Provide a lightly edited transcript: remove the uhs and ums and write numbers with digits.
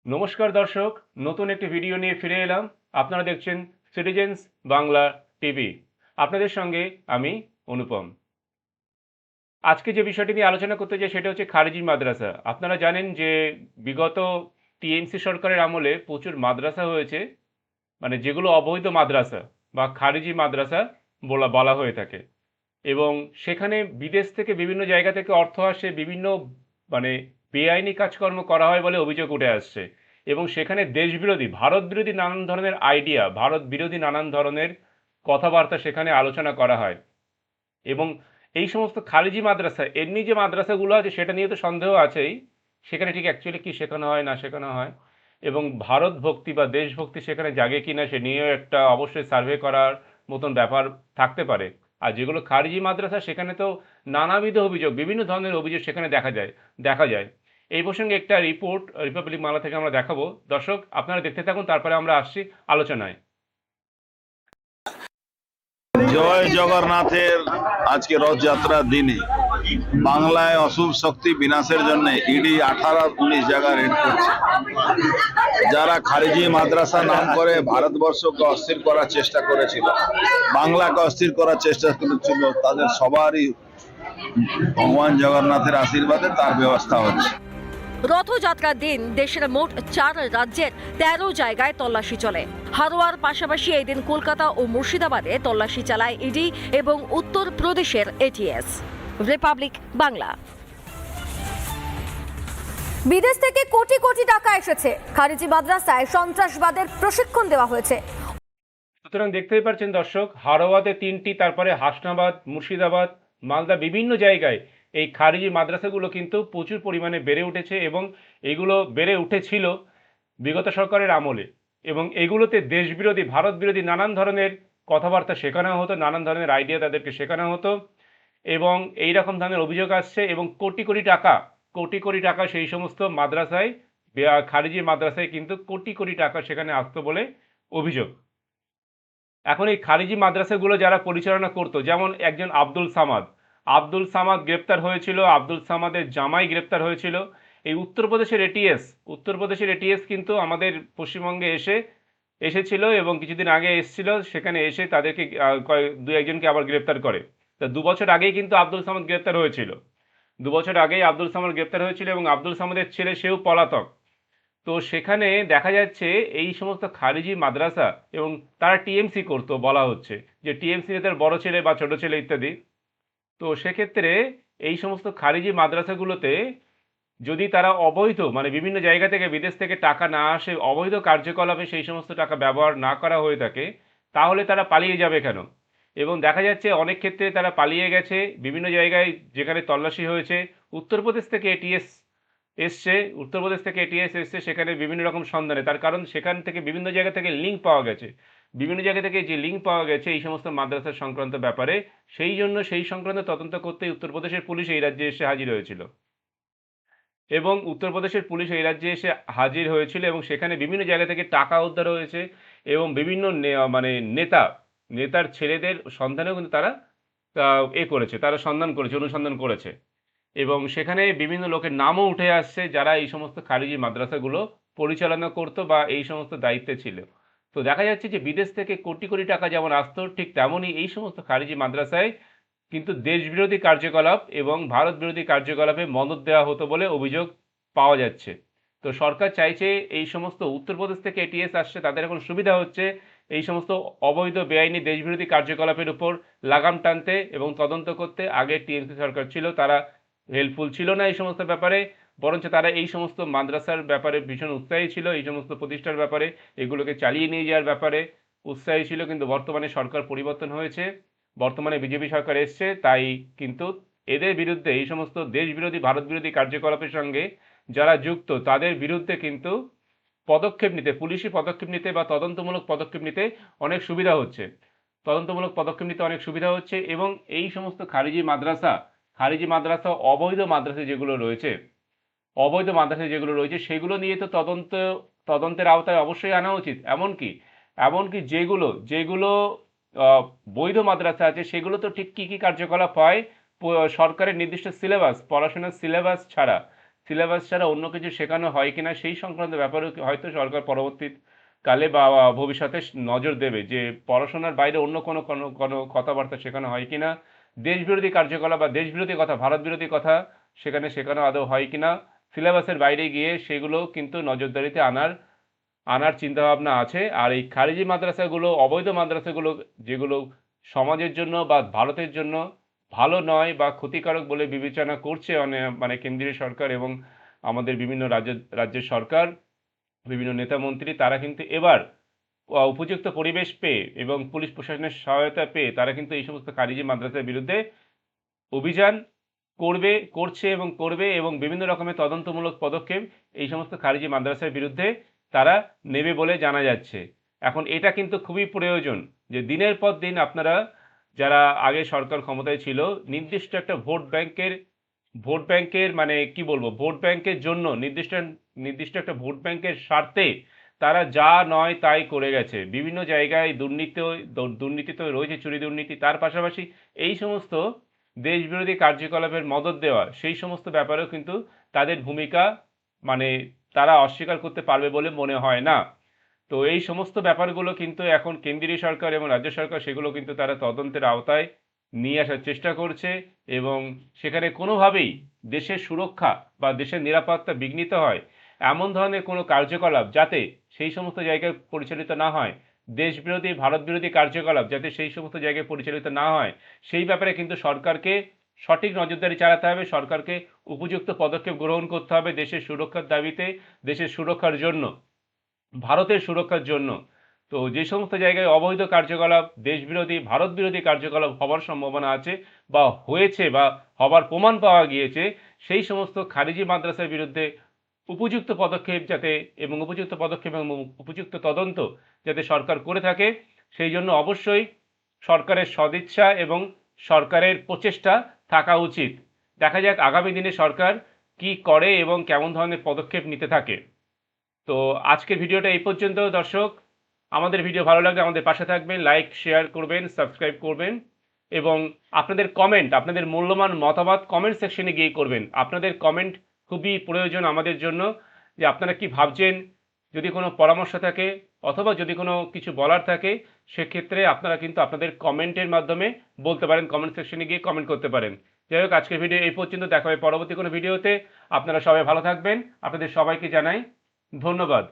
নমস্কার দর্শক, নতুন একটি ভিডিও নিয়ে ফিরে এলাম। আপনারা দেখছেন সিটিজেন্স বাংলা টিভি। আপনাদের সঙ্গে আমি অনুপম। আজকে যে বিষয়টি নিয়ে আলোচনা করতে চাই সেটা হচ্ছে খারিজি মাদ্রাসা। আপনারা জানেন যে বিগত টিএমসি সরকারের আমলে প্রচুর মাদ্রাসা হয়েছে, মানে যেগুলো অবৈধ মাদ্রাসা বা খারিজি মাদ্রাসা বলা বলা হয়ে থাকে। এবং সেখানে বিদেশ থেকে বিভিন্ন জায়গা থেকে অর্থ আসে, বিভিন্ন মানে বেআইনি কাজকর্ম করা হয় বলে অভিযোগ উঠে আসছে। এবং সেখানে দেশবিরোধী, ভারত বিরোধী নানান ধরনের আইডিয়া, ভারত বিরোধী নানান ধরনের কথাবার্তা সেখানে আলোচনা করা হয়। এবং এই সমস্ত খারিজি মাদ্রাসা, এমনি যে মাদ্রাসাগুলো আছে সেটা নিয়ে তো সন্দেহ আছেই, সেখানে ঠিক অ্যাকচুয়ালি কী শেখানো হয় না শেখানো হয়, এবং ভারত ভক্তি বা দেশভক্তি সেখানে জাগে কি না সে নিয়েও একটা অবশ্যই সার্ভে করার মতন ব্যাপার থাকতে পারে। আর যেগুলো খারিজি মাদ্রাসা সেখানে তো নানাবিধ অভিযোগ, বিভিন্ন ধরনের অভিযোগ সেখানে দেখা যায়। এই প্রসঙ্গে একটা রিপোর্ট রিপাবলিক বাংলা থেকে আমরা দেখাবো। দর্শক আপনারা দেখতে থাকুন, তারপরে আমরা আসছি আলোচনায়। জয় জগন্নাথের আজকে রথযাত্রার দিনে বাংলায় অশুভ শক্তি বিনাশের জন্য ইডি 18-19 জায়গায় রেড করছে। যারা খারিজি মাদ্রাসা নাম করে ভারতবর্ষকে অস্থির করার চেষ্টা করেছিল, বাংলাকে অস্থির করার চেষ্টা করেছিল, তাদের সবারই ভগবান জগন্নাথের আশীর্বাদে তার ব্যবস্থা হচ্ছে। রথযাত্রার দিন দেশের মোট 4 রাজ্যের 13 জায়গায় তল্লাশি চলে। হারোয়ার পাশাপাশি এই দিন কলকাতা ও মুর্শিদাবাদে তল্লাশি চালায় ইডি এবং উত্তরপ্রদেশের এটিএস। রিপাবলিক বাংলা। বিদেশ থেকে কোটি কোটি টাকা এসেছে, খারিজি মাদ্রাসায় সন্ত্রাসবাদের প্রশিক্ষণ দেওয়া হয়েছে। সুতরাং দেখতেই পাচ্ছেন দর্শক, হারোয়াতে 3টি, তারপরে হাসনাবাদ, মুর্শিদাবাদ, মালদা, বিভিন্ন জায়গায় এই খারিজি মাদ্রাসাগুলো কিন্তু প্রচুর পরিমাণে বেড়ে উঠেছে এবং এগুলো বেড়ে উঠেছিল বিগত সরকারের আমলে। এবং এগুলোতে দেশবিরোধী, ভারত বিরোধী নানান ধরনের কথাবার্তা শেখানো হতো, নানান ধরনের আইডিয়া তাদেরকে শেখানো হতো এবং এই রকম ধরনের অভিযোগ আসছে। এবং কোটি কোটি টাকা, কোটি কোটি টাকা সেই সমস্ত মাদ্রাসায়, খারিজি মাদ্রাসায় কিন্তু কোটি কোটি টাকা সেখানে আসতো বলে অভিযোগ। এখন এই খারিজি মাদ্রাসাগুলো যারা পরিচালনা করতো, যেমন একজন আব্দুল সামাদ গ্রেপ্তার হয়েছিল, আব্দুল সামাদের জামাই গ্রেপ্তার হয়েছিল। এই উত্তরপ্রদেশের এটিএস কিন্তু আমাদের পশ্চিমবঙ্গে এসেছিল এবং কিছুদিন আগে এসেছিল, সেখানে এসে তাদেরকে দু একজনকে আবার গ্রেপ্তার করে। তা 2 বছর আগেই কিন্তু আব্দুল সামাদ গ্রেপ্তার হয়েছিল, 2 বছর আগেই আব্দুল সামাদ গ্রেপ্তার হয়েছিল এবং আব্দুল সামাদের ছেলে সেও পলাতক। তো সেখানে দেখা যাচ্ছে এই সমস্ত খারিজি মাদ্রাসা, এবং তারা টিএমসি করতো বলা হচ্ছে, যে টিএমসি নেতার বড় ছেলে বা ছোট ছেলে ইত্যাদি। তো সেক্ষেত্রে এই সমস্ত খারিজি মাদ্রাসাগুলোতে যদি তারা অবৈধ, মানে বিভিন্ন জায়গা থেকে, বিদেশ থেকে টাকা না আসে, অবৈধ কার্যকলাপে সেই সমস্ত টাকা ব্যবহার না করা হয়ে থাকে, তাহলে তারা পালিয়ে যাবে কেন? এবং দেখা যাচ্ছে অনেক ক্ষেত্রে তারা পালিয়ে গেছে। বিভিন্ন জায়গায় যেখানে তল্লাশি হয়েছে, উত্তরপ্রদেশ থেকে এটিএস এসছে, সেখানে বিভিন্ন রকম সন্ধানে, তার কারণ সেখান থেকে বিভিন্ন জায়গা থেকে লিঙ্ক পাওয়া গেছে, বিভিন্ন জায়গা থেকে যে লিঙ্ক পাওয়া গেছে এই সমস্ত মাদ্রাসা সংক্রান্ত ব্যাপারে, সেই জন্য সেই সংক্রান্ত তদন্ত করতে উত্তরপ্রদেশের পুলিশ এই রাজ্যে এসে হাজির হয়েছিল। এবং উত্তরপ্রদেশের পুলিশ এই রাজ্যে এসে হাজির হয়েছিল এবং সেখানে বিভিন্ন জায়গা থেকে টাকা উদ্ধার হয়েছে এবং বিভিন্ন মানে নেতার ছেলেদের সন্ধানেও কিন্তু তারা তারা অনুসন্ধান করেছে। এবং সেখানে বিভিন্ন লোকের নামও উঠে আসছে যারা এই সমস্ত খারিজি মাদ্রাসাগুলো পরিচালনা করতো বা এই সমস্ত দায়িত্বে ছিল। তো দেখা যাচ্ছে যে বিদেশ থেকে কোটি কোটি টাকা যেমন আসতো, ঠিক তেমনই এই সমস্ত খারিজি মাদ্রাসায় কিন্তু দেশবিরোধী কার্যকলাপ এবং ভারত বিরোধী কার্যকলাপে মদদ দেওয়া হতো বলে অভিযোগ পাওয়া যাচ্ছে। তো সরকার চাইছে এই সমস্ত, উত্তরপ্রদেশ থেকে এটিএস আসছে, তাদের এখন সুবিধা হচ্ছে এই সমস্ত অবৈধ বেআইনি দেশবিরোধী কার্যকলাপের উপর লাগাম টানতে এবং তদন্ত করতে। আগে টিএমসি সরকার ছিল, তারা হেল্পফুল ছিল না এই সমস্ত ব্যাপারে, বরঞ্চ তারা এই সমস্ত মাদ্রাসার ব্যাপারে ভীষণ উৎসাহী ছিল, এই সমস্ত প্রতিষ্ঠার ব্যাপারে, এগুলোকে চালিয়ে নিয়ে যাওয়ার ব্যাপারে উৎসাহী ছিল। কিন্তু বর্তমানে সরকার পরিবর্তন হয়েছে, বর্তমানে বিজেপি সরকার এসছে, তাই কিন্তু এদের বিরুদ্ধে, এই সমস্ত দেশবিরোধী, ভারত বিরোধী কার্যকলাপের সঙ্গে যারা যুক্ত তাদের বিরুদ্ধে কিন্তু পদক্ষেপ নিতে, পুলিশি পদক্ষেপ নিতে বা তদন্তমূলক পদক্ষেপ নিতে অনেক সুবিধা হচ্ছে, এবং এই সমস্ত খারিজি মাদ্রাসা অবৈধ মাদ্রাসা যেগুলো রয়েছে সেগুলো নিয়ে তো তদন্তের আওতায় অবশ্যই আনা উচিত। এমনকি যেগুলো যেগুলো বৈধ মাদ্রাসা আছে সেগুলো তো ঠিক কী কী কার্যকলাপ হয়, সরকারের নির্দিষ্ট সিলেবাস, পড়াশোনার সিলেবাস ছাড়া সিলেবাস ছাড়া অন্য কিছু শেখানো হয় কিনা সেই সংক্রান্ত ব্যাপারেও হয়তো সরকার পরবর্তীকালে বা ভবিষ্যতে নজর দেবে যে পড়াশোনার বাইরে অন্য কোনো কোনো কোনো কথাবার্তা শেখানো হয় কিনা, দেশবিরোধী কার্যকলাপ বা দেশবিরোধী কথা, ভারত বিরোধী কথা সেখানে শেখানো আদৌ হয় কিনা, সিলেবাসের বাইরে গিয়ে সেগুলো কিন্তু নজরদারিতে আনার চিন্তাভাবনা আছে। আর এই খারিজি মাদ্রাসাগুলো, অবৈধ মাদ্রাসাগুলো যেগুলো সমাজের জন্য বা ভারতের জন্য ভালো নয় বা ক্ষতিকারক বলে বিবেচনা করছে মানে কেন্দ্রীয় সরকার এবং আমাদের বিভিন্ন রাজ্যের সরকার, বিভিন্ন নেতা মন্ত্রী, তারা কিন্তু এবার উপযুক্ত পরিবেশ পেয়ে এবং পুলিশ প্রশাসনের সহায়তা পেয়ে তারা কিন্তু এই সমস্ত খারিজি মাদ্রাসার বিরুদ্ধে অভিযান করছে এবং করবে এবং বিভিন্ন রকমের তদন্তমূলক পদক্ষেপ এই সমস্ত খারিজি মাদ্রাসার বিরুদ্ধে তারা নেবে বলে জানা যাচ্ছে। এখন এটা কিন্তু খুবই প্রয়োজন যে দিনের পর দিন আপনারা যারা আগে সরকার ক্ষমতায় ছিল নির্দিষ্ট একটা ভোট ব্যাংকের মানে কি বলবো ভোট ব্যাংকের জন্য নির্দিষ্ট একটা ভোট ব্যাংকের স্বার্থে তারা যা নয় তাই করে গেছে। বিভিন্ন জায়গায় দুর্নীতি তো রয়েছে, চুরি দুর্নীতি, তার পাশাপাশি এই সমস্ত দেশবিরোধী কার্যকলাপের মদদ দেওয়া সেই সমস্ত ব্যাপারেও কিন্তু তাদের ভূমিকা মানে তারা অস্বীকার করতে পারবে বলে মনে হয় না। তো এই সমস্ত ব্যাপারগুলো কিন্তু এখন কেন্দ্রীয় সরকার এবং রাজ্য সরকার সেগুলো কিন্তু তারা তদন্তের আওতায় নিয়ে আসার চেষ্টা করছে এবং সেখানে কোনোভাবেই দেশের সুরক্ষা বা দেশের নিরাপত্তা বিঘ্নিত হয় এমন ধরনের কোনো কার্যকলাপ যাতে সেই সমস্ত জায়গায় পরিচালিত না হয়, দেশবিরোধী ভারত বিরোধী কার্যকলাপ যাতে সেই সমস্ত জায়গায় পরিচালিত না হয়, সেই ব্যাপারে কিন্তু সরকারকে সঠিক নজরদারি চালাতে হবে। সরকারকে উপযুক্ত পদক্ষেপ গ্রহণ করতে হবে দেশের সুরক্ষার দাবিতে, দেশের সুরক্ষার জন্য, ভারতের সুরক্ষার জন্য। তো যে সমস্ত জায়গায় অবৈধ কার্যকলাপ, দেশবিরোধী ভারত বিরোধী কার্যকলাপ হবার সম্ভাবনা আছে বা হয়েছে বা হবার প্রমাণ পাওয়া গিয়েছে, সেই সমস্ত খারিজি মাদ্রাসার বিরুদ্ধে উপযুক্ত পদক্ষেপ এবং উপযুক্ত তদন্ত যাতে সরকার করে থাকে, সেই জন্য অবশ্যই সরকারের সদিচ্ছা এবং সরকারের প্রচেষ্টা থাকা উচিত। দেখা যাক আগামী দিনে সরকার কি করে এবং কেমন ধরনের পদক্ষেপ নিতে থাকে। তো আজকের ভিডিওটা এই পর্যন্ত দর্শক। আমাদের ভিডিও ভালো লাগলে আমাদের পাশে থাকবেন, লাইক শেয়ার করবেন, সাবস্ক্রাইব করবেন এবং আপনাদের মূল্যবান মতামত কমেন্ট সেকশনে গিয়ে করবেন। আপনাদের কমেন্ট খুবই প্রয়োজন আমাদের জন্য, যে আপনারা কি ভাবছেন, যদি কোনো পরামর্শ থাকে অথবা যদি কোনো কিছু বলার থাকে সেক্ষেত্রে আপনারা কিন্তু আপনাদের কমেন্টের মাধ্যমে বলতে পারেন, কমেন্ট সেকশনে গিয়ে কমেন্ট করতে পারেন। যাই হোক, আজকের ভিডিও এই পর্যন্ত, দেখা হবে পরবর্তী কোনো ভিডিওতে। আপনারা সবাই ভালো থাকবেন। আপনাদের সবাইকে জানাই ধন্যবাদ।